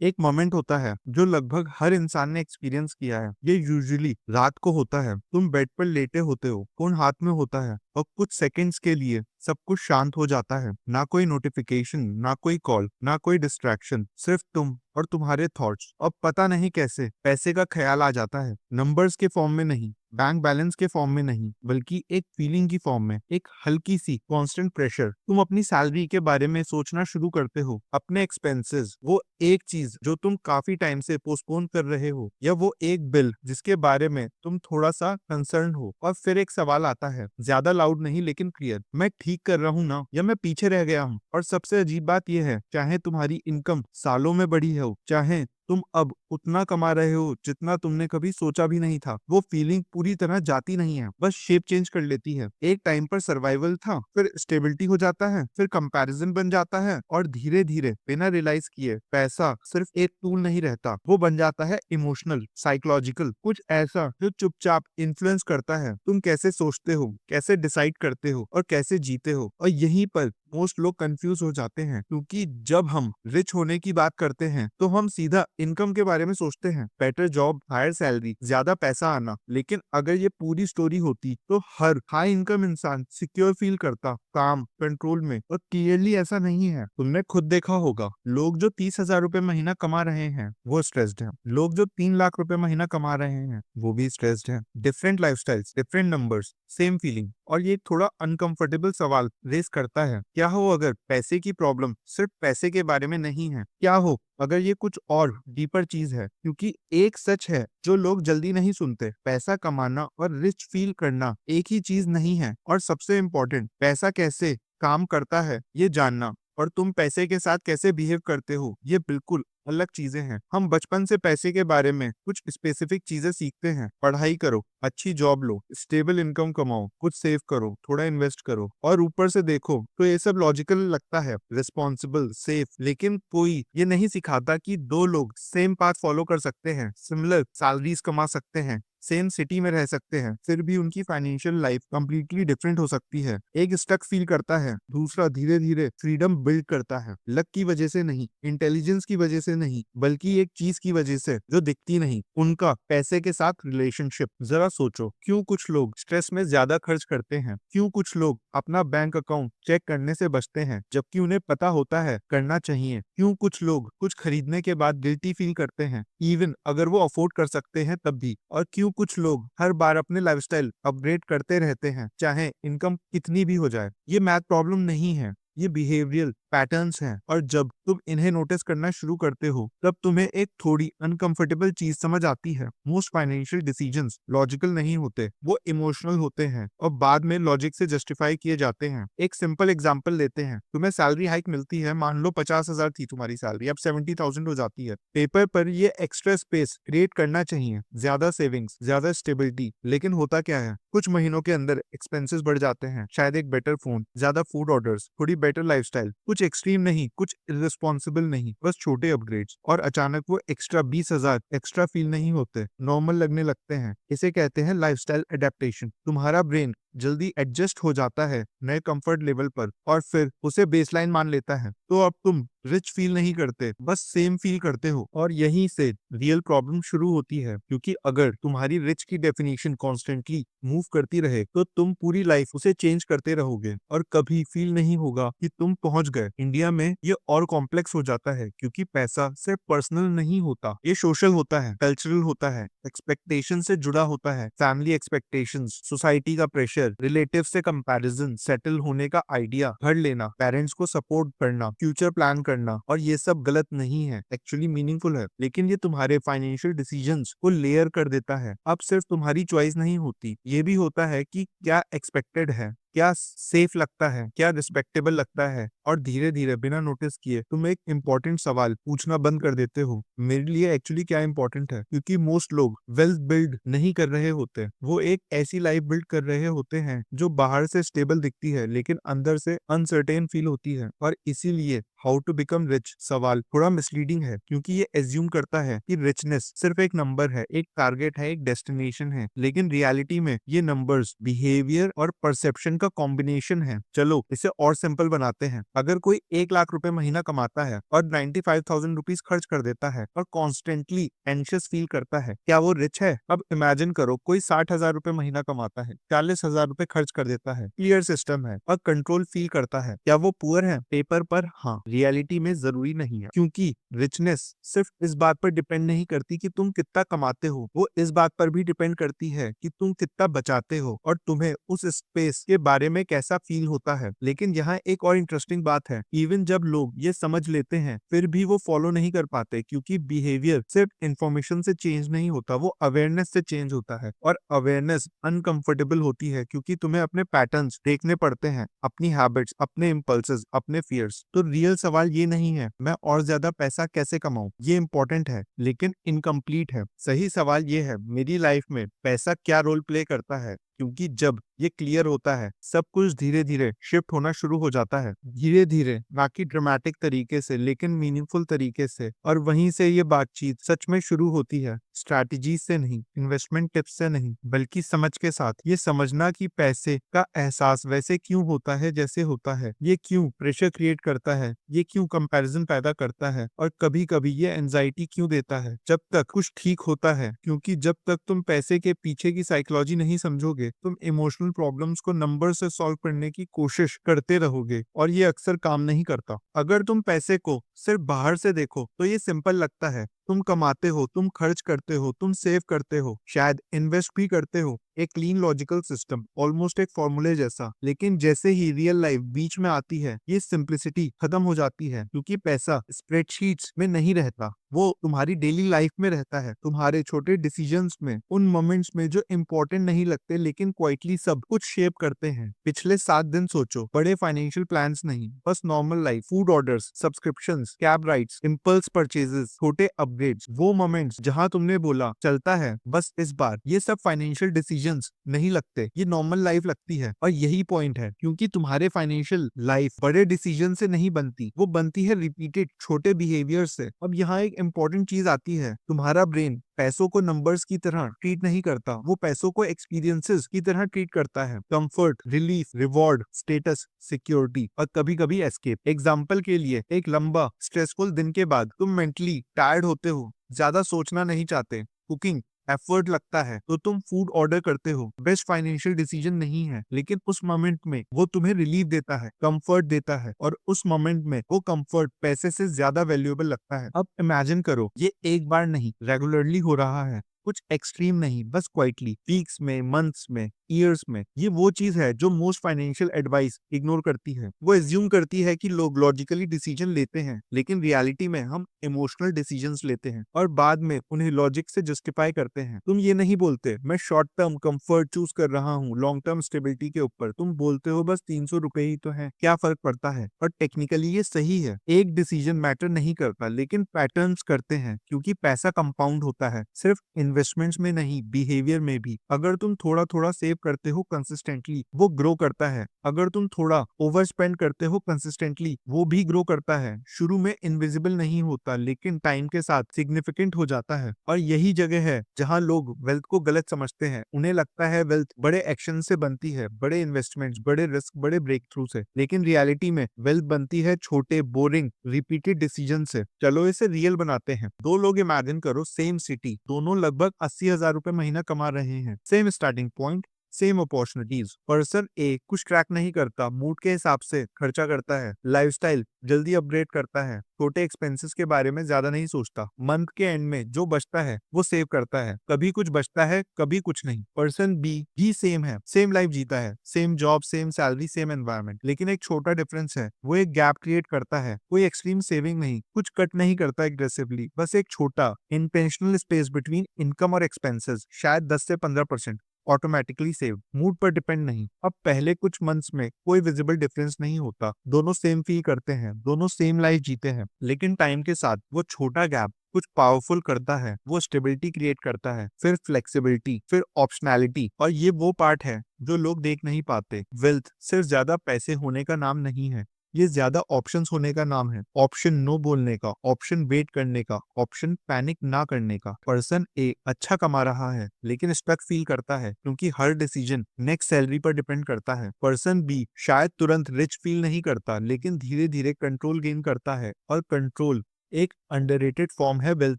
एक मोमेंट होता है जो लगभग हर इंसान ने एक्सपीरियंस किया है। ये यूजुअली रात को होता है। तुम बेड पर लेटे होते हो, फोन हाथ में होता है और कुछ सेकंड्स के लिए सब कुछ शांत हो जाता है। ना कोई नोटिफिकेशन, ना कोई कॉल, ना कोई डिस्ट्रैक्शन, सिर्फ तुम और तुम्हारे थॉट्स। अब पता नहीं कैसे पैसे का ख्याल आ जाता है, नंबर्स के फॉर्म में नहीं, बैंक बैलेंस के फॉर्म में नहीं, बल्कि एक फीलिंग की फॉर्म में, एक हल्की सी कांस्टेंट प्रेशर। तुम अपनी सैलरी के बारे में सोचना शुरू करते हो, अपने एक्सपेंसेस, वो एक चीज जो तुम काफी टाइम से पोस्टपोन कर रहे हो, या वो एक बिल जिसके बारे में तुम थोड़ा सा कंसर्न हो। और फिर एक सवाल आता है, ज्यादा लाउड नहीं लेकिन क्लियर, मैं ठीक कर रहा हूँ ना, या मैं पीछे रह गया हूँ? और सबसे अजीब बात यह है, चाहे तुम्हारी इनकम सालों में बढ़ी हो, चाहे तुम अब उतना कमा रहे हो जितना तुमने कभी सोचा भी नहीं था, वो फीलिंग पूरी तरह जाती नहीं है, बस शेप चेंज कर लेती है। एक टाइम पर सर्वाइवल था, फिर स्टेबिलिटी हो जाता है, फिर कंपैरिजन बन जाता है, और धीरे धीरे बिना रियलाइज किए पैसा सिर्फ एक टूल नहीं रहता, वो बन जाता है इमोशनल, साइकोलॉजिकल, कुछ ऐसा जो चुपचाप इन्फ्लुएंस करता है तुम कैसे सोचते हो, कैसे डिसाइड करते हो और कैसे जीते हो। और यहीं पर मोस्ट लोग कंफ्यूज हो जाते हैं, क्योंकि जब हम रिच होने की बात करते हैं तो हम सीधा इनकम के बारे में सोचते हैं, बेटर जॉब, हायर सैलरी, ज्यादा पैसा आना। लेकिन अगर ये पूरी स्टोरी होती तो हर हाई इनकम इंसान सिक्योर फील करता, काम कंट्रोल में। और क्लियरली ऐसा नहीं है। तुमने खुद देखा होगा, लोग जो 30,000 रुपए महीना कमा रहे हैं वो स्ट्रेस्ड हैं, लोग जो 3 लाख रुपए महीना कमा रहे हैं वो भी स्ट्रेस्ड हैं। Different lifestyles, different numbers, same feeling. और ये थोड़ा अनकंफर्टेबल सवाल रेस करता है, क्या हो अगर पैसे की प्रॉब्लम सिर्फ पैसे के बारे में नहीं है? क्या हो अगर ये कुछ और डीपर चीज है? क्योंकि एक सच है जो लोग जल्दी नहीं सुनते, पैसा कमाना और रिच फील करना एक ही चीज नहीं है। और सबसे इम्पोर्टेंट, पैसा कैसे काम करता है ये जानना, और तुम पैसे के साथ कैसे बिहेव करते हो, ये बिल्कुल अलग चीजें हैं। हम बचपन से पैसे के बारे में कुछ स्पेसिफिक चीजें सीखते हैं, पढ़ाई करो, अच्छी जॉब लो, स्टेबल इनकम कमाओ, कुछ सेव करो, थोड़ा इन्वेस्ट करो। और ऊपर से देखो तो ये सब लॉजिकल लगता है, रिस्पॉन्सिबल, सेफ। लेकिन कोई ये नहीं सिखाता कि दो लोग सेम पाथ फॉलो कर सकते हैं, सिमिलर सैलरीज कमा सकते हैं, सेम सिटी में रह सकते हैं, फिर भी उनकी फाइनेंशियल लाइफ कंप्लीटली डिफरेंट हो सकती है। एक स्टक फील करता है, दूसरा धीरे धीरे फ्रीडम बिल्ड करता है। लक की वजह से नहीं, इंटेलिजेंस की वजह से नहीं, बल्कि एक चीज की वजह से जो दिखती नहीं, उनका पैसे के साथ रिलेशनशिप। जरा सोचो, क्यों कुछ लोग स्ट्रेस में ज्यादा खर्च करते हैं? क्यों कुछ लोग अपना बैंक अकाउंट चेक करने से बचते हैं जबकि उन्हें पता होता है करना चाहिए? क्यों कुछ लोग कुछ खरीदने के बाद गिल्टी फील करते हैं इवन अगर वो अफोर्ड कर सकते हैं तब भी? और क्यों कुछ लोग हर बार अपने लाइफस्टाइल अपग्रेड करते रहते हैं चाहे इनकम कितनी भी हो जाए? ये मैथ प्रॉब्लम नहीं है, ये बिहेवियरल पैटर्न्स हैं। और जब तुम इन्हें नोटिस करना शुरू करते हो तब तुम्हें एक थोड़ी अनकंफर्टेबल चीज समझ आती है, मोस्ट फाइनेंशियल डिसीजंस लॉजिकल नहीं होते, वो इमोशनल होते हैं और बाद में लॉजिक से जस्टिफाई किए जाते हैं। एक सिंपल एग्जांपल लेते हैं, तुम्हें सैलरी हाइक मिलती है, मान लो 50,000 थी तुम्हारी सैलरी, अब 70,000 हो जाती है। पेपर पर ये एक्स्ट्रा स्पेस क्रिएट करना चाहिए, ज्यादा सेविंग्स, ज्यादा स्टेबिलिटी। लेकिन होता क्या है, कुछ महीनों के अंदर एक्सपेंसेस बढ़ जाते हैं, शायद एक बेटर फोन, ज्यादा फूड ऑर्डर्स, थोड़ी बेटर लाइफस्टाइल, कुछ एक्सट्रीम नहीं, कुछ इररिस्पॉन्सिबल नहीं, बस छोटे अपग्रेड्स। और अचानक वो एक्स्ट्रा 20,000 एक्स्ट्रा फील नहीं होते, नॉर्मल लगने लगते हैं। इसे कहते हैं लाइफस्टाइल एडेप्टेशन। तुम्हारा ब्रेन जल्दी एडजस्ट हो जाता है नए कंफर्ट लेवल पर और फिर उसे बेसलाइन मान लेता है। तो अब तुम रिच फील नहीं करते, बस सेम फील करते हो। और यहीं से रियल प्रॉब्लम शुरू होती है, क्योंकि अगर तुम्हारी रिच की डेफिनेशन कॉन्स्टेंटली मूव करती रहे तो तुम पूरी लाइफ उसे चेंज करते रहोगे और कभी फील नहीं होगा कि तुम पहुंच गए। इंडिया में ये और कॉम्प्लेक्स हो जाता है, क्योंकि पैसा सिर्फ पर्सनल नहीं होता, ये सोशल होता है, कल्चरल होता है, एक्सपेक्टेशन से जुड़ा होता है, फैमिली एक्सपेक्टेशंस, सोसाइटी का प्रेशर, रिलेटिव से कंपैरिजन, सेटल होने का आइडिया, घर लेना, पेरेंट्स को सपोर्ट करना, फ्यूचर प्लान करना। और ये सब गलत नहीं है, एक्चुअली मीनिंगफुल है, लेकिन ये तुम्हारे फाइनेंशियल डिसीजंस को लेयर कर देता है। अब सिर्फ तुम्हारी चॉइस नहीं होती, ये भी होता है कि क्या एक्सपेक्टेड है, क्या सेफ लगता है, क्या रिस्पेक्टेबल लगता है। और धीरे धीरे बिना नोटिस किए तुम एक इम्पोर्टेंट सवाल पूछना बंद कर देते हो, मेरे लिए एक्चुअली क्या इंपॉर्टेंट है? क्योंकि मोस्ट लोग वेल्थ बिल्ड नहीं कर रहे होते, वो एक ऐसी लाइफ बिल्ड कर रहे होते हैं जो बाहर से स्टेबल दिखती है लेकिन अंदर से अनसर्टेन फील होती है। और इसीलिए हाउ टू बिकम रिच सवाल थोड़ा मिसलीडिंग है, क्योंकि ये एज्यूम करता है कि रिचनेस सिर्फ एक नंबर है, एक टारगेट है, एक डेस्टिनेशन है। लेकिन रियलिटी में ये नंबर्स, बिहेवियर और परसेप्शन का कॉम्बिनेशन है। चलो इसे और सिंपल बनाते हैं। अगर कोई 1 लाख रुपए महीना कमाता है और 95,000 रुपीज खर्च कर देता है और कॉन्स्टेंटली एंशियस फील करता है, क्या वो रिच है? अब इमेजिन करो कोई 60,000 रुपए महीना कमाता है, 40,000 रुपए खर्च कर देता है, क्लियर सिस्टम है और कंट्रोल फील करता है, क्या वो पुअर है? पेपर पर हाँ, रियलिटी में जरूरी नहीं है, क्योंकि रिचनेस सिर्फ इस बात पर डिपेंड नहीं करती कि तुम कितना कमाते हो, वो इस बात पर भी डिपेंड करती है कि तुम कितना बचाते हो और तुम्हें उस स्पेस के बारे में कैसा फील होता है। लेकिन यहाँ एक और इंटरेस्टिंग बात है, इवन जब लोग ये समझ लेते हैं फिर भी वो फॉलो नहीं कर पाते, क्योंकि बिहेवियर सिर्फ इंफॉर्मेशन से चेंज नहीं होता, वो अवेयरनेस से चेंज होता है। और अवेयरनेस अनकंफर्टेबल होती है, क्योंकि तुम्हें अपने पैटर्न्स देखने पड़ते हैं, अपनी हैबिट्स, अपने इम्पल्सेस, अपने फियर्स। तो रियल सवाल ये नहीं है मैं और ज्यादा पैसा कैसे कमाऊं, ये इंपॉर्टेंट है लेकिन इनकम्प्लीट है। सही सवाल ये है मेरी लाइफ में पैसा क्या रोल प्ले करता है, क्योंकि जब ये क्लियर होता है सब कुछ धीरे धीरे शिफ्ट होना शुरू हो जाता है। धीरे धीरे, ना कि ड्रामेटिक तरीके से लेकिन मीनिंगफुल तरीके से। और वहीं से ये बातचीत सच में शुरू होती है, स्ट्रैटेजी से नहीं, इन्वेस्टमेंट टिप्स से नहीं, बल्कि समझ के साथ। ये समझना कि पैसे का एहसास वैसे क्यों होता है जैसे होता है, ये क्यों प्रेशर क्रिएट करता है, ये क्यों कंपैरिजन पैदा करता है, और कभी कभी ये एंजाइटी क्यों देता है जब तक कुछ ठीक होता है। क्योंकि जब तक तुम पैसे के पीछे की साइकोलॉजी नहीं समझोगे, तुम इमोशनल प्रॉब्लम्स को नंबर से सॉल्व करने की कोशिश करते रहोगे, और ये अक्सर काम नहीं करता। अगर तुम पैसे को सिर्फ बाहर से देखो तो ये सिंपल लगता है, तुम कमाते हो, तुम खर्च करते हो, तुम सेव करते हो, शायद इन्वेस्ट भी करते हो, एक क्लीन लॉजिकल सिस्टम, ऑलमोस्ट एक फॉर्मूले जैसा। लेकिन जैसे ही रियल लाइफ बीच में आती है ये सिंप्लिसिटी खत्म हो जाती है, क्योंकि पैसा स्प्रेडशीट्स में नहीं रहता, वो तुम्हारी डेली लाइफ में रहता है, तुम्हारे छोटे डिसीजंस में, उन मोमेंट्स में जो इंपॉर्टेंट नहीं लगते लेकिन क्वाइटली सब कुछ शेप करते हैं। पिछले 7 दिन सोचो, बड़े फाइनेंशियल प्लान्स नहीं, बस normal life, food orders, subscriptions, cab rides, impulse purchases, छोटे अपग्रेड्स, वो मोमेंट्स जहां तुमने बोला चलता है बस इस बार। ये सब फाइनेंशियल डिसीजंस नहीं लगते, ये नॉर्मल लाइफ लगती है। और यही पॉइंट है, क्योंकि तुम्हारे फाइनेंशियल लाइफ बड़े डिसीजन से नहीं बनती, वो बनती है रिपीटेड छोटे बिहेवियर से। अब यहाँ एक इंपॉर्टेंट चीज आती है, तुम्हारा ब्रेन पैसों को नंबर्स की तरह ट्रीट नहीं करता, वो पैसों को एक्सपीरियंसेस की तरह ट्रीट करता है। Comfort, relief, reward, status, security और कभी कभी एस्केप। एग्जाम्पल के लिए, एक लंबा स्ट्रेसफुल दिन के बाद तुम मेंटली टायर्ड होते हो, ज्यादा सोचना नहीं चाहते, कुकिंग एफर्ट लगता है, तो तुम फूड ऑर्डर करते हो। बेस्ट फाइनेंशियल डिसीजन नहीं है, लेकिन उस मोमेंट में वो तुम्हें रिलीफ देता है, कंफर्ट देता है, और उस मोमेंट में वो कंफर्ट पैसे से ज्यादा वैल्यूएबल लगता है। अब इमेजिन करो ये एक बार नहीं, रेगुलरली हो रहा है, कुछ एक्सट्रीम नहीं, बस क्वाइटली, वीक्स में, मंथ्स में, ईयर्स में। ये वो चीज है जो मोस्ट फाइनेंशियल एडवाइस इग्नोर करती है। वो एज्यूम करती है कि लोग लॉजिकली डिसीजन लेते हैं, लेकिन रियलिटी में हम इमोशनल डिसीजंस लेते हैं और बाद में उन्हें लॉजिक से जस्टिफाई करते हैं। तुम ये नहीं बोलते मैं शॉर्ट टर्म कंफर्ट चूज कर रहा हूँ लॉन्ग टर्म स्टेबिलिटी के ऊपर, तुम बोलते हो बस 300 रुपए ही तो है, क्या फर्क पड़ता है। और टेक्निकली ये सही है, एक डिसीजन मैटर नहीं करता, लेकिन पैटर्न्स करते हैं, क्योंकि पैसा कंपाउंड होता है, सिर्फ इन्वेस्टमेंट्स में नहीं, बिहेवियर में भी। अगर तुम थोड़ा थोड़ा सेव करते हो कंसिस्टेंटली, वो ग्रो करता है। अगर तुम थोड़ा ओवर स्पेंड करते हो कंसिस्टेंटली, वो भी ग्रो करता है। शुरू में इनविजिबल नहीं होता, लेकिन टाइम के साथ सिग्निफिकेंट हो जाता है। और यही जगह है जहां लोग वेल्थ को गलत समझते हैं। उन्हें लगता है वेल्थ बड़े एक्शन से बनती है, बड़े इन्वेस्टमेंट्स, बड़े रिस्क, बड़े ब्रेक थ्रू से। लेकिन रियलिटी में वेल्थ बनती है छोटे, बोरिंग, रिपीटेड डिसीजन से। चलो इसे रियल बनाते हैं। दो लोग इमेजिन करो, सेम सिटी, दोनों लगभग 80,000 रुपए महीना कमा रहे हैं, same starting point, same opportunities. Person A कुछ ट्रैक नहीं करता, मूड के हिसाब से खर्चा करता है, लाइफस्टाइल जल्दी अपग्रेड करता है, छोटे एक्सपेंसेस के बारे में ज्यादा नहीं सोचता। मंथ के एंड में जो बचता है वो सेव करता है, कभी कुछ बचता है कभी कुछ नहीं। पर्सन बी भी सेम है, सेम लाइफ जीता है, same job, same salary, same environment, लेकिन एक छोटा डिफरेंस है, वो एक गैप क्रिएट करता है। कोई एक्सट्रीम सेविंग नहीं, कुछ कट नहीं करता एग्रेसिवली, बस एक छोटा इंटेंशनल स्पेस बिटवीन इनकम और एक्सपेंसेस, शायद 10 से 15% ऑटोमेटिकली सेव। मूड पर डिपेंड नहीं। अब पहले कुछ मंथ्स में कोई विजिबल डिफरेंस नहीं होता, दोनों सेम फील करते हैं, दोनों सेम लाइफ जीते हैं। लेकिन टाइम के साथ वो छोटा गैप कुछ पावरफुल करता है, वो स्टेबिलिटी क्रिएट करता है, फिर फ्लेक्सिबिलिटी, फिर ऑप्शनैलिटी। और ये वो पार्ट है जो लोग देख नहीं पाते। वेल्थ सिर्फ ज्यादा पैसे होने का नाम नहीं है, ये ज्यादा ऑप्शंस होने का नाम है। ऑप्शन नो बोलने का, ऑप्शन वेट करने का, ऑप्शन पैनिक ना करने का। पर्सन ए अच्छा कमा रहा है लेकिन स्टक फील करता है क्योंकि हर डिसीजन नेक्स्ट सैलरी पर डिपेंड करता है। पर्सन बी शायद तुरंत रिच फील नहीं करता लेकिन धीरे धीरे कंट्रोल गेन करता है, और कंट्रोल एक अंडररेटेड फॉर्म है वेल्थ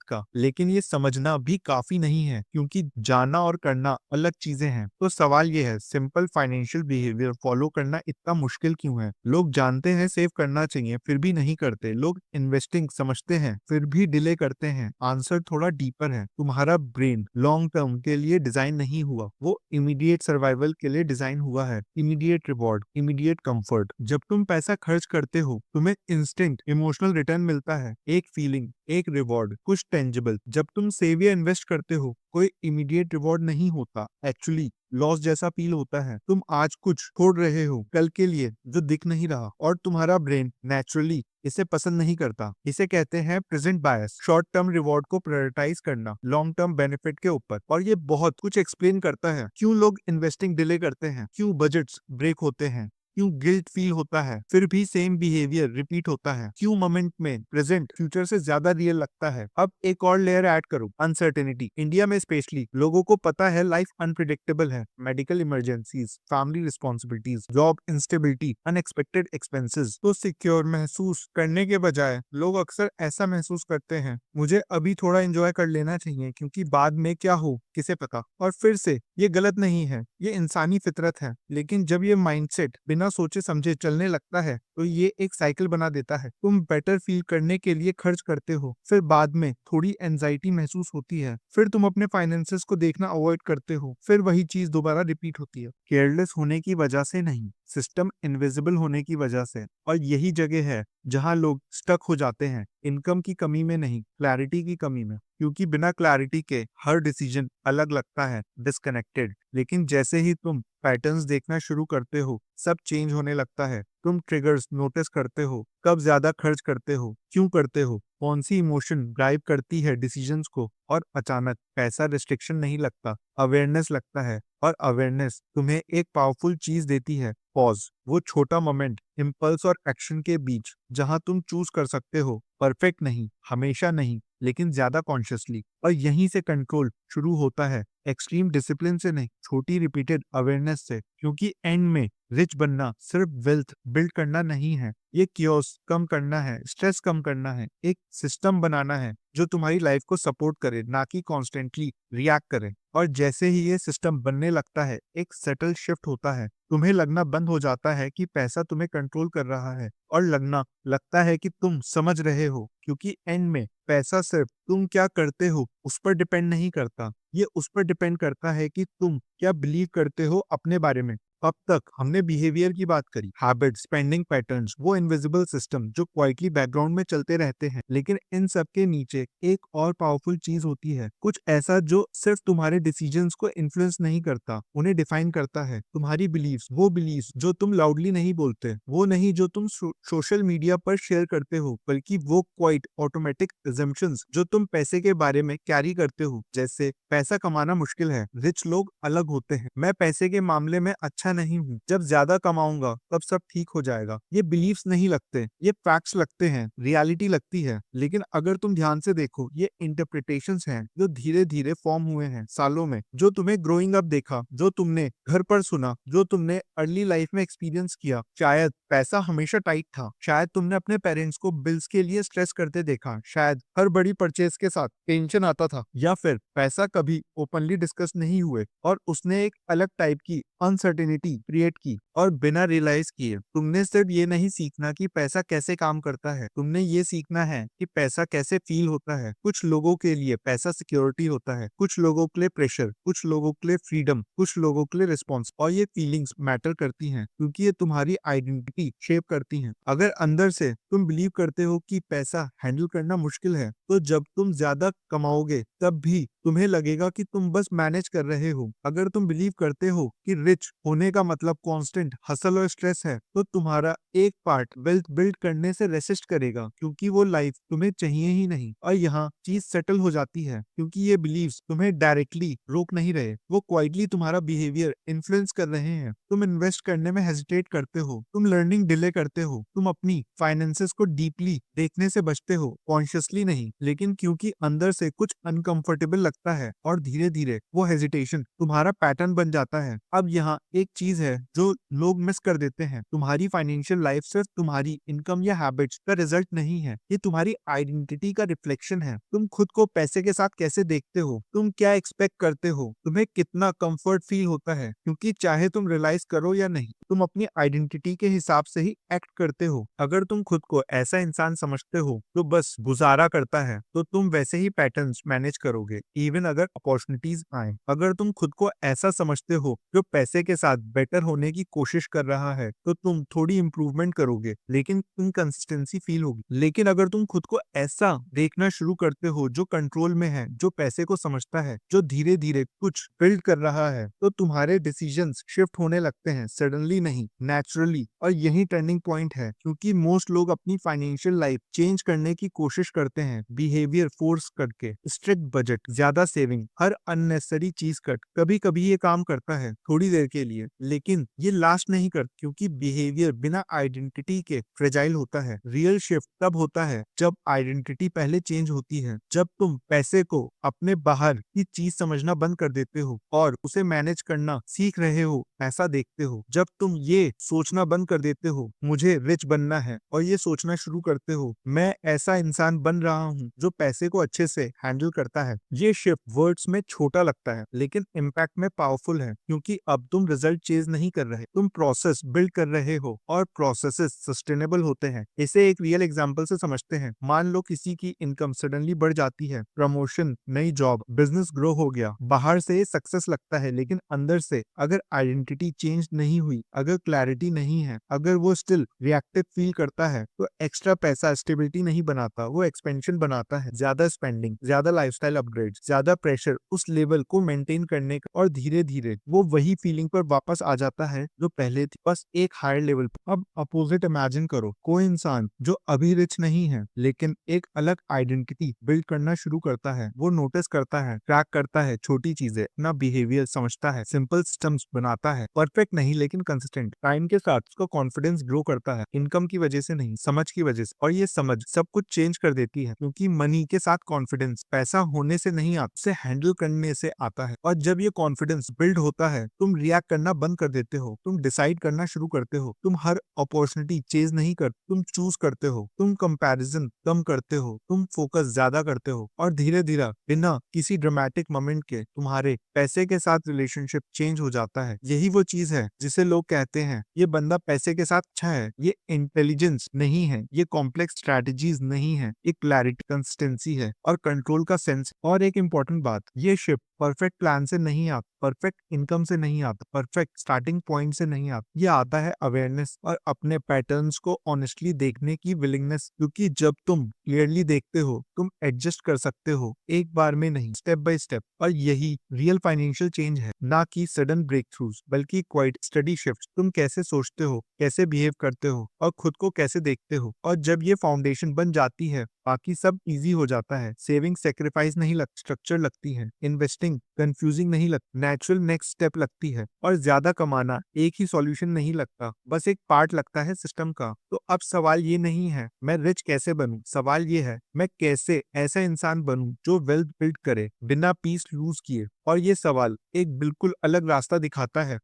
का, लेकिन ये समझना भी काफी नहीं है क्योंकि जानना और करना अलग चीजें हैं। तो सवाल ये है, सिंपल फाइनेंशियल बिहेवियर फॉलो करना इतना मुश्किल क्यों है? लोग जानते हैं सेव करना चाहिए फिर भी नहीं करते। लोग इन्वेस्टिंग समझते हैं फिर भी डिले करते हैं। आंसर थोड़ा डीपर है। तुम्हारा ब्रेन लॉन्ग टर्म के लिए डिजाइन नहीं हुआ, वो इमीडिएट सर्वाइवल के लिए डिजाइन हुआ है। Immediate reward, immediate comfort. जब तुम पैसा खर्च करते हो तुम्हें इंस्टेंट इमोशनल रिटर्न मिलता है, एक फीलिंग, एक रिवॉर्ड, कुछ टेंजिबल। जब तुम सेव या इन्वेस्ट करते हो कोई इमीडिएट रिवॉर्ड नहीं होता, एक्चुअली लॉस जैसा फील होता है। तुम आज कुछ छोड़ रहे हो कल के लिए जो दिख नहीं रहा, और तुम्हारा ब्रेन नेचुरली इसे पसंद नहीं करता। इसे कहते हैं प्रेजेंट बायस, शॉर्ट टर्म रिवॉर्ड को प्रायोरिटाइज करना लॉन्ग टर्म बेनिफिट के ऊपर। और ये बहुत कुछ एक्सप्लेन करता है क्यों लोग इन्वेस्टिंग डिले करते हैं, क्यों बजट्स ब्रेक होते हैं, क्यों गिल्ट फील होता है फिर भी सेम बिहेवियर रिपीट होता है, क्यों मोमेंट में प्रेजेंट फ्यूचर से ज्यादा रियल लगता है। अब एक और लेयर ऐड करो, अनसर्टेनिटी। इंडिया में स्पेशली लोगों को पता है लाइफ अनप्रिडिक्टेबल है। Medical emergencies, family responsibilities, job instability, unexpected expenses. तो सिक्योर महसूस करने के बजाय लोग अक्सर ऐसा महसूस करते हैं, मुझे अभी थोड़ा एंजॉय कर लेना चाहिए क्योंकि बाद में क्या हो किसे पता। और फिर से ये गलत नहीं है, ये इंसानी फितरत है। लेकिन जब ये माइंडसेट बिना सोचे समझे चलने लगता है तो ये एक साइकिल बना देता है। तुम बेटर फील करने के लिए खर्च करते हो, फिर बाद में थोड़ी एंजाइटी महसूस होती है, फिर तुम अपने फाइनेंसेस को देखना अवॉइड करते हो, फिर वही चीज दोबारा रिपीट होती है। केयरलेस होने की वजह से नहीं, सिस्टम इनविजिबल होने की वजह से। और यही जगह है जहां लोग स्टक हो जाते हैं, इनकम की कमी में नहीं, क्लैरिटी की कमी में। क्योंकि बिना क्लैरिटी के हर डिसीजन अलग लगता है, डिस्कनेक्टेड। लेकिन जैसे ही तुम पैटर्न्स देखना शुरू करते हो सब चेंज होने लगता है। तुम ट्रिगर्स नोटिस करते हो, कब ज्यादा खर्च करते हो, क्यों करते हो, कौन सी इमोशन ड्राइव करती है डिसीजंस को। और अचानक पैसा रिस्ट्रिक्शन नहीं लगता, अवेयरनेस लगता है। और अवेयरनेस तुम्हें एक पावरफुल चीज देती है, पॉज। वो छोटा मोमेंट इम्पल्स और एक्शन के बीच जहां तुम चूज कर सकते हो, परफेक्ट नहीं, हमेशा नहीं, लेकिन ज्यादा कॉन्शियसली। और यहीं से कंट्रोल शुरू होता है, एक्सट्रीम डिसिप्लिन से नहीं, छोटी रिपीटेड अवेयरनेस से। क्योंकि एंड में रिच बनना सिर्फ वेल्थ बिल्ड करना नहीं है, ये कियोस कम करना है, स्ट्रेस कम करना है, एक सिस्टम बनाना है जो तुम्हारी लाइफ को सपोर्ट करे, ना कि कॉन्स्टेंटली रिएक्ट करे। और जैसे ही ये सिस्टम बनने लगता है एक सेटल शिफ्ट होता है। तुम्हें लगना बंद हो जाता है कि पैसा तुम्हें कंट्रोल कर रहा है, और लगना लगता है कि तुम समझ रहे हो। क्योंकि एंड में पैसा सिर्फ तुम क्या करते हो उस पर डिपेंड नहीं करता, ये उस पर डिपेंड करता है कि तुम क्या बिलीव करते हो अपने बारे में। अब तक हमने बिहेवियर की बात करी, हैबिट, स्पेंडिंग पैटर्न्स, वो इनविजिबल सिस्टम जो क्वाइटली बैकग्राउंड में चलते रहते हैं। लेकिन इन सब के नीचे एक और पावरफुल चीज होती है, कुछ ऐसा जो सिर्फ तुम्हारे डिसीजंस को इन्फ्लुएंस नहीं करता, उन्हें डिफाइन करता है। तुम्हारी बिलीव्स, वो बिलीव्स जो तुम लाउडली नहीं बोलते, वो नहीं जो तुम सोशल मीडिया पर शेयर करते हो, बल्कि वो क्वाइट ऑटोमेटिक अजम्पशंस जो तुम पैसे के बारे में कैरी करते हो। जैसे पैसा कमाना मुश्किल है, रिच लोग अलग होते हैं, मैं पैसे के मामले में अच्छा नहीं हूँ, जब ज्यादा कमाऊंगा तब सब ठीक हो जाएगा। ये बिलीव्स नहीं लगते, ये फैक्ट्स लगते हैं, रियलिटी लगती है। लेकिन अगर तुम ध्यान से देखो ये इंटरप्रिटेशंस हैं जो धीरे धीरे फॉर्म हुए हैं सालों में, जो तुम्हें ग्रोइंग अप देखा, जो तुमने घर पर सुना, जो तुमने अर्ली लाइफ में एक्सपीरियंस किया। शायद पैसा हमेशा टाइट था, शायद तुमने अपने पेरेंट्स को बिल्स के लिए स्ट्रेस करते देखा, शायद हर बड़ी परचेज के साथ टेंशन आता था, या फिर पैसा कभी ओपनली डिस्कस नहीं हुए और उसने एक अलग टाइप की अनसर्टेनिटी क्रिएट की। और बिना रियलाइज किए तुमने सिर्फ ये नहीं सीखना कि पैसा कैसे काम करता है, तुमने ये सीखना है कि पैसा कैसे फील होता है। कुछ लोगों के लिए पैसा सिक्योरिटी होता है, कुछ लोगों के लिए प्रेशर, कुछ लोगों के लिए फ्रीडम, कुछ लोगों के लिए रिस्पॉन्स। और ये फीलिंग्स मैटर करती हैं क्योंकि ये तुम्हारी आइडेंटिटी शेप करती हैं। अगर अंदर से तुम बिलीव करते हो कि पैसा हैंडल करना मुश्किल है, तो जब तुम ज्यादा कमाओगे तब भी तुम्हें लगेगा कि तुम बस मैनेज कर रहे हो। अगर तुम बिलीव करते हो कि रिच होने सोने का मतलब कांस्टेंट हसल और स्ट्रेस है, तो तुम्हारा एक पार्ट वेल्थ बिल्ड करने से रेसिस्ट करेगा, क्योंकि वो लाइफ तुम्हें चाहिए ही नहीं। और यहाँ चीज सेटल हो जाती है, क्योंकि ये बिलीव्स तुम्हें डायरेक्टली रोक नहीं रहे, वो क्वाइटली तुम्हारा बिहेवियर इन्फ्लुएंस कर रहे हैं। तुम इन्वेस्ट करने में हेजिटेट करते हो, तुम लर्निंग डिले करते हो, तुम अपनी फाइनेंसेस को डीपली देखने से बचते हो, कॉन्शियसली नहीं, लेकिन क्योंकि अंदर से कुछ अनकंफर्टेबल लगता है, और धीरे धीरे वो हेजिटेशन तुम्हारा पैटर्न बन जाता है। अब यहाँ एक चीज है जो लोग मिस कर देते हैं, तुम्हारी फाइनेंशियल लाइफ सिर्फ तुम्हारी इनकम या हैबिट्स का रिजल्ट नहीं है, ये तुम्हारी आइडेंटिटी का रिफ्लेक्शन है। तुम खुद को पैसे के साथ कैसे देखते हो, तुम क्या एक्सपेक्ट करते हो, तुम्हें कितना कंफर्ट फील होता है, क्योंकि चाहे तुम रियलाइज करो या नहीं, तुम अपनी आइडेंटिटी के हिसाब से ही एक्ट करते हो। अगर तुम खुद को ऐसा इंसान समझते हो जो बस गुजारा करता है, तो तुम वैसे ही पैटर्न्स मैनेज करोगे, इवन अगर अपॉर्चुनिटीज आए। अगर तुम खुद को ऐसा समझते हो जो पैसे के साथ बेटर होने की कोशिश कर रहा है, तो तुम थोड़ी इंप्रूवमेंट करोगे, लेकिन इनकंसिस्टेंसी फील होगी। लेकिन अगर तुम खुद को ऐसा देखना शुरू करते हो जो कंट्रोल में है, जो पैसे को समझता है, जो धीरे धीरे कुछ बिल्ड कर रहा है, तो तुम्हारे डिसीजंस शिफ्ट होने लगते हैं, सडनली नहीं, नेचुरली। और यही टर्निंग पॉइंट है, क्योंकि मोस्ट लोग अपनी फाइनेंशियल लाइफ चेंज करने की कोशिश करते हैं, बिहेवियर फोर्स करके, स्ट्रिक्ट बजट, ज्यादा सेविंग, हर अननेसेसरी चीज कट। कभी कभी ये काम करता है थोड़ी देर के लिए, लेकिन ये लास्ट नहीं कर, क्योंकि बिहेवियर बिना आइडेंटिटी के फ्रेजाइल होता है। रियल शिफ्ट तब होता है जब आइडेंटिटी पहले चेंज होती है, जब तुम पैसे को अपने बाहर की चीज समझना बंद कर देते हो और उसे मैनेज करना सीख रहे हो, ऐसा देखते हो। जब तुम ये सोचना बंद कर देते हो मुझे रिच बनना है, और ये सोचना शुरू करते हो मैं ऐसा इंसान बन रहा हूँ जो पैसे को अच्छे से हैंडल करता है। ये शिफ्ट वर्ड्स में छोटा लगता है, लेकिन इम्पैक्ट में पावरफुल है, क्योंकि अब तुम रिजल्ट चेज नहीं कर रहे, तुम प्रोसेस बिल्ड कर रहे हो, और प्रोसेसेस सस्टेनेबल होते हैं। इसे एक रियल एग्जांपल से समझते हैं। मान लो किसी की इनकम सडनली बढ़ जाती है, प्रमोशन, नई जॉब, बिजनेस ग्रो हो गया, बाहर से ये सक्सेस लगता है, लेकिन अंदर से अगर आइडेंटिटी चेंज नहीं हुई, अगर क्लैरिटी नहीं है, अगर वो स्टिल रिएक्टिव फील करता है, तो एक्स्ट्रा पैसा स्टेबिलिटी नहीं बनाता, वो एक्सपेंशन बनाता है। ज्यादा स्पेंडिंग, ज्यादा लाइफस्टाइल अपग्रेड, ज्यादा प्रेशर उस लेवल को मेंटेन करने का, और धीरे धीरे वो वही फीलिंग पर वापस आ जाता है जो पहले थी, बस एक हायर लेवल पर। अब अपोजिट इमेजिन करो, कोई इंसान जो अभी रिच नहीं है, लेकिन एक अलग आइडेंटिटी बिल्ड करना शुरू करता है। वो नोटिस करता है, ट्रैक करता है छोटी चीजें, अपना बिहेवियर समझता है, सिंपल सिस्टम्स बनाता है, परफेक्ट नहीं लेकिन कंसिस्टेंट। टाइम के साथ उसका कॉन्फिडेंस ग्रो करता है, इनकम की वजह से नहीं, समझ की वजह से। और ये समझ सब कुछ चेंज कर देती है, क्योंकि मनी के साथ कॉन्फिडेंस पैसा होने से नहीं आता, उसे हैंडल करने से आता है। और जब ये कॉन्फिडेंस बिल्ड होता है, तुम रिएक्ट करना बंद कर देते हो, तुम डिसाइड करना शुरू करते हो, तुम हर अपॉर्चुनिटी चेज नहीं कर, तुम चूज करते हो, तुम कंपैरिजन कम करते हो, तुम फोकस ज्यादा करते हो, और धीरे धीरे बिना किसी ड्रामेटिक मोमेंट के तुम्हारे पैसे के साथ रिलेशनशिप चेंज हो जाता है। यही वो चीज है जिसे लोग कहते हैं ये बंदा पैसे के साथ अच्छा है। ये इंटेलिजेंस नहीं है, ये कॉम्प्लेक्स स्ट्रैटेजीज नहीं है, ये क्लैरिटी, कंसिस्टेंसी है, और कंट्रोल का सेंस। और एक इंपॉर्टेंट बात, ये शिफ्ट परफेक्ट प्लान से नहीं आता, परफेक्ट इनकम से नहीं आता, परफेक्ट स्टार्टिंग पॉइंट से नहीं आता। ये आता है अवेयरनेस और अपने पैटर्न्स को ऑनेस्टली देखने की विलिंगनेस, क्योंकि जब तुम क्लियरली देखते हो, तुम एडजस्ट कर सकते हो, एक बार में नहीं, स्टेप बाय स्टेप। और यही रियल फाइनेंशियल चेंज है, ना कि सडन ब्रेक थ्रूज, बल्कि क्वाइट स्टडी शिफ्ट। तुम कैसे सोचते हो, कैसे बिहेव करते हो, और खुद को कैसे देखते हो, और जब ये फाउंडेशन बन जाती है, बाकी सब इजी हो जाता है। सेविंग सेक्रीफाइस नहीं लग, स्ट्रक्चर लगती है, इन्वेस्टिंग कंफ्यूजिंग नहीं लगती, नेचुरल नेक्स्ट स्टेप लगती है, और ज्यादा कमाना एक ही सॉल्यूशन नहीं लगता, बस एक पार्ट लगता है सिस्टम का। तो अब सवाल ये नहीं है मैं रिच कैसे बनूं, सवाल ये है मैं कैसे ऐसा इंसान बनूं जो वेल्थ बिल्ड करे बिना पीस लूज किए। और ये सवाल एक बिल्कुल अलग रास्ता दिखाता है।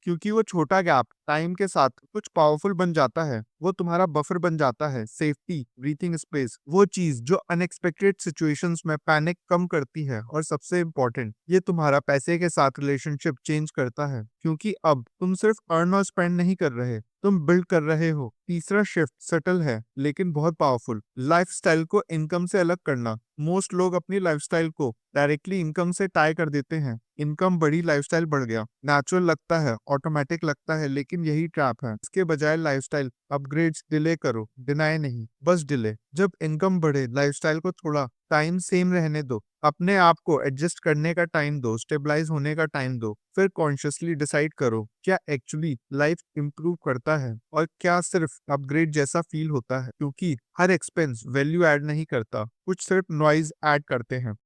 क्योंकि वो छोटा गैप टाइम के साथ कुछ पावरफुल बन जाता है। वो तुम्हारा बफर बन जाता है, सेफ्टी, ब्रीथिंग स्पेस, वो चीज जो अनएक्सपेक्टेड सिचुएशंस में पैनिक कम करती है। और सबसे इम्पोर्टेंट, ये तुम्हारा पैसे के साथ रिलेशनशिप चेंज करता है, क्योंकि अब तुम सिर्फ अर्न और स्पेंड नहीं कर रहे, तुम बिल्ड कर रहे हो। तीसरा शिफ्ट सटल है लेकिन बहुत पावरफुल, लाइफस्टाइल को इनकम से अलग करना। मोस्ट लोग अपनी लाइफस्टाइल को डायरेक्टली इनकम से टाई कर देते हैं। इनकम बढ़ी, लाइफस्टाइल बढ़ गया, नेचुरल लगता है, ऑटोमेटिक लगता है, लेकिन यही ट्रैप है। इसके बजाय लाइफस्टाइल अपग्रेड्स डिले करो, डिनाई नहीं, बस डिले। जब इनकम बढ़े, लाइफस्टाइल को थोड़ा टाइम सेम रहने दो, अपने आप को एडजस्ट करने का टाइम दो, स्टेबलाइज होने का टाइम दो, फिर कॉन्शियसली डिसाइड करो क्या एक्चुअली लाइफ इंप्रूव करता है और क्या सिर्फ अपग्रेड जैसा फील होता है। क्योंकि हर एक्सपेंस वैल्यू ऐड नहीं करता, कुछ सिर्फ नॉइज ऐड करते हैं।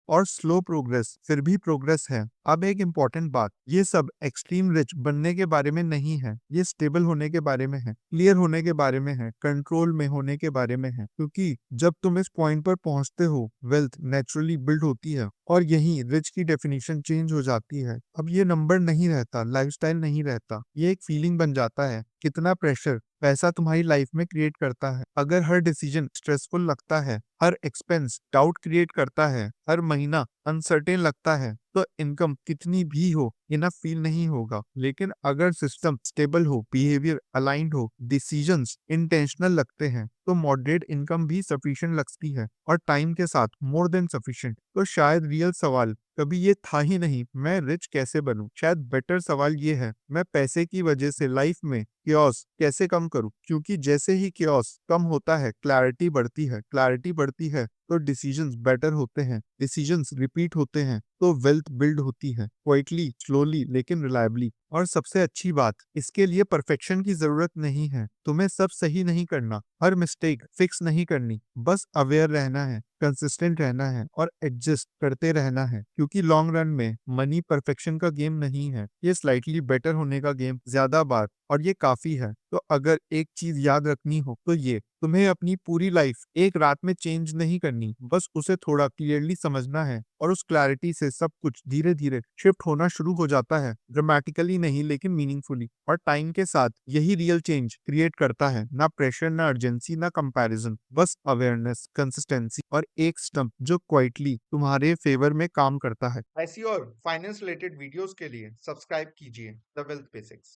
और स्लो प्रोग्रेस फिर भी प्रोग्रेस है। अब एक इम्पॉर्टेंट बात, ये सब एक्सट्रीम रिच बनने के बारे में नहीं है, ये स्टेबल होने के बारे में है, क्लियर होने के बारे में है, कंट्रोल में होने के बारे में है। क्योंकि जब तुम इस पॉइंट पर पहुंचते हो, वेल्थ नेचुरली बिल्ड होती है और यही रिच की डेफिनेशन चेंज हो जाती है। अब ये नंबर नहीं रहता, लाइफस्टाइल नहीं रहता, ये एक फीलिंग बन जाता है। कितना प्रेशर पैसा तुम्हारी लाइफ में क्रिएट करता है। अगर हर डिसीजन स्ट्रेसफुल लगता है, हर एक्सपेंस डाउट क्रिएट करता है, हर महीना अनसर्टेन लगता है, तो इनकम कितनी भी हो इनफ फील नहीं होगा। लेकिन अगर सिस्टम स्टेबल हो, बिहेवियर अलाइंड हो, डिसीजंस इंटेंशनल लगते हैं, तो मॉडरेट इनकम भी सफिशिएंट लगती है, और टाइम के साथ मोर देन सफिशिएंट। तो शायद रियल सवाल कभी ये था ही नहीं मैं रिच कैसे बनूं, शायद बेटर सवाल ये है मैं पैसे की वजह से लाइफ में क्योस कैसे कम करूं। क्योंकि जैसे ही क्योस कम होता है, क्लैरिटी बढ़ती है, क्लैरिटी बढ़ती है तो डिसीजंस बेटर होते हैं, डिसीजंस रिपीट होते हैं, तो वेल्थ बिल्ड होती है, क्वाइटली, स्लोली, लेकिन रिलायबली। और सबसे अच्छी बात, इसके लिए परफेक्शन की जरूरत नहीं है। तुम्हें सब सही नहीं करना, हर मिस्टेक फिक्स नहीं करनी, बस अवेयर रहना है, कंसिस्टेंट रहना है और एडजस्ट करते रहना है। क्योंकि लॉन्ग रन में मनी परफेक्शन का गेम नहीं है, ये स्लाइटली बेटर होने का गेम, ज्यादा बार, और ये काफी है। तो अगर एक चीज याद रखनी हो तो ये, तुम्हें अपनी पूरी लाइफ एक रात में चेंज नहीं करनी, बस उसे थोड़ा क्लियरली समझना है, और उस क्लैरिटी से सब कुछ धीरे धीरे शिफ्ट होना शुरू हो जाता है। ड्रामेटिकली नहीं, लेकिन मीनिंगफुली। और टाइम के साथ यही रियल चेंज क्रिएट करता है, ना प्रेशर, ना अर्जेंसी, ना कंपैरिजन, बस अवेयरनेस, कंसिस्टेंसी और एक स्टम्प जो क्वाइटली तुम्हारे फेवर में काम करता है। ऐसी और फाइनेंस रिलेटेड वीडियोस के लिए सब्सक्राइब कीजिए द वेल्थ बेसिक्स।